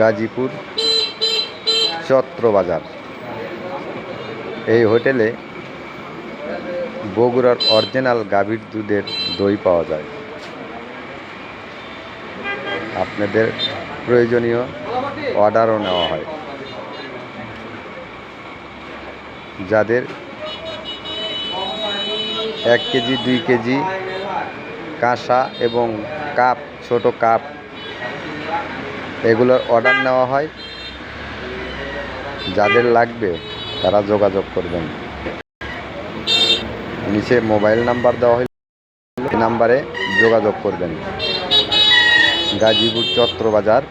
গাজীপুর চত্রবাজার। এই হোটেলে বগুড়ার অরিজিনাল গাভীর দুধের দই পাওয়া যায়। আপনাদের প্রয়োজনীয় অর্ডারও নেওয়া হয়। যাদের 1 কেজি 2 কেজি কাঁসা এবং কাপ, ছোট কাপ, এগুলোর অর্ডার নেওয়া হয়। যাদের লাগবে তারা যোগাযোগ করবেন। নিচে মোবাইল নাম্বার দেওয়া হয়েছে, এই নাম্বারে যোগাযোগ করবেন। গাজীপুর চত্রবাজার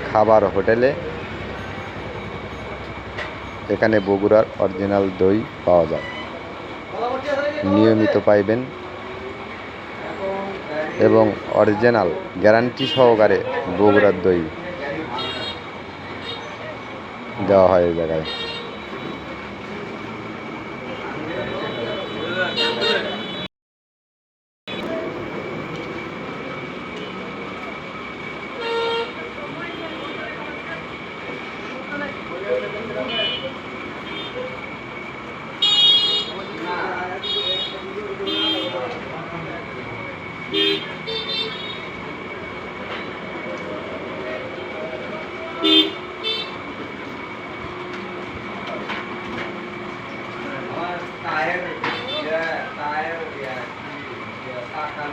খাবার হোটেলে এখানে বগুড়ার অরিজিনাল দই পাওয়া যায়, নিয়মিত পাইবেন এবং অরিজিনাল গ্যারান্টি সহকারে বগুড়ার দই দেওয়া হয় এই জায়গায়। Akan